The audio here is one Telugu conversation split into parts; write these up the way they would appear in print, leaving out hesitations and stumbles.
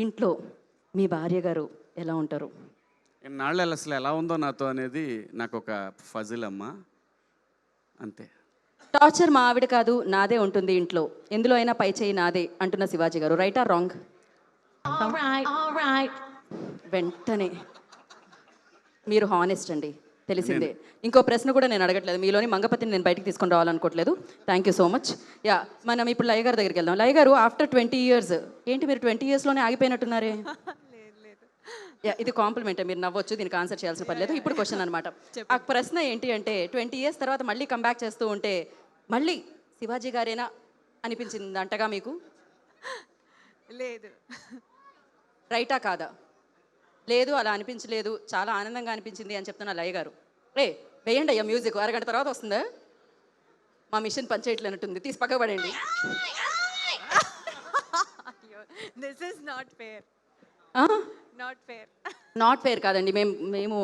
ఇంట్లో మీ భార్య గారు ఎలా ఉంటారు? ఇన్నాళ్ళు అసలు ఎలా ఉందో నాతో అనేది నాకు ఒక ఫజిల్ అమ్మ, అంతే. టార్చర్ మా ఆవిడ కాదు, నాదే ఉంటుంది ఇంట్లో, ఎందులో అయినా పై చేయి నాదే అంటున్న శివాజీ గారు, రైట్ ఆర్ రాంగ్? వెంటనే మీరు హానెస్ట్ అండి, తెలిసిందే. ఇంకో ప్రశ్న కూడా నేను అడగట్లేదు, మీలోని మంగపతిని నేను బయటికి తీసుకొని రావాలనుకోవట్లేదు. Thank you so much. Yeah, మనం ఇప్పుడు లయ గారి దగ్గరికి వెళ్దాం. లయ గారు, ఆఫ్టర్ 20 years, ఏంటి మీరు 20 yearsలోనే ఆగిపోయినట్టున్నారే? యా, ఇది కాంప్లిమెంటే, మీరు నవ్వచ్చు, దీనికి ఆన్సర్ చేయాల్సిన పని లేదు. ఇప్పుడు క్వశ్చన్ అనమాట. ఆ ప్రశ్న ఏంటి అంటే, 20 years తర్వాత మళ్ళీ కంబ్యాక్ చేస్తూ ఉంటే మళ్ళీ శివాజీ గారేనా అనిపించింది అంటగా మీకు? లేదు. రైటా కాదా? లేదు, అలా అనిపించలేదు, చాలా ఆనందంగా అనిపించింది అని చెప్తున్న లయ గారు. వేయండి అయ్యా మ్యూజిక్, అరగంట తర్వాత వస్తుందా? మా మిషన్ పనిచేయట్లేనట్టుంది, తీసి పక్క పడండి. This is not fair. Not fair. Not fair కాదండి, మేము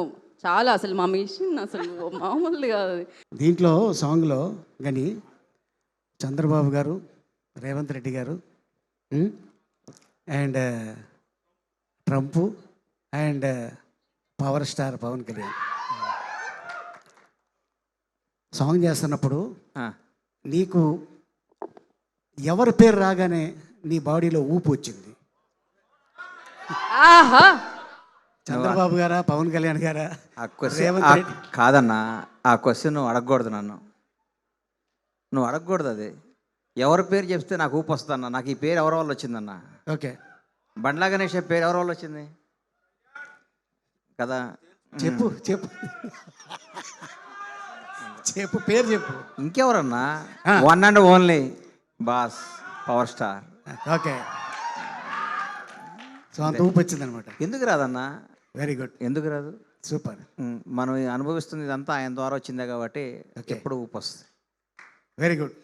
చాలా, అసలు మా మిషన్ అసలు మామూలు కాదు. దీంట్లో సాంగ్లో కానీ చంద్రబాబు గారు, రేవంత్ రెడ్డి గారు and Trump and power star Pawan Kalyan song చేస్తున్నప్పుడు నీకు ఎవరి పేరు రాగానే నీ బాడీలో ఊపు వచ్చింది? ఆహా, చంద్రబాబు గారా, పవన్ కళ్యాణ్ గారా? ఆ క్వశ్చన్ కాదన్నా, ఆ క్వశ్చన్ నువ్వు అడగకూడదు, నువ్వు అడగకూడదు. అది ఎవరి పేరు చెప్తే నాకు ఊపు వస్తుందన్న. నాకు ఈ పేరు ఎవరి వల్ల వచ్చిందన్న? ఓకే, బండ్లా గణేష్ పేరు ఎవరి వల్ల వచ్చింది కదా? చెప్పు చెప్పు చెప్పు, పేరు చెప్పు. ఇంకెవరన్నా? One and only boss power star. Okay, so అంత ఊపు వచ్చింది అనమాట. ఎందుకు రాదన్నా? వెరీ గుడ్, ఎందుకు రాదు? సూపర్. మనం అనుభవిస్తుంది ఇదంతా ఆయన ద్వారా వచ్చిందే కాబట్టి ఎప్పుడు ఊపు వస్తుంది. Very good.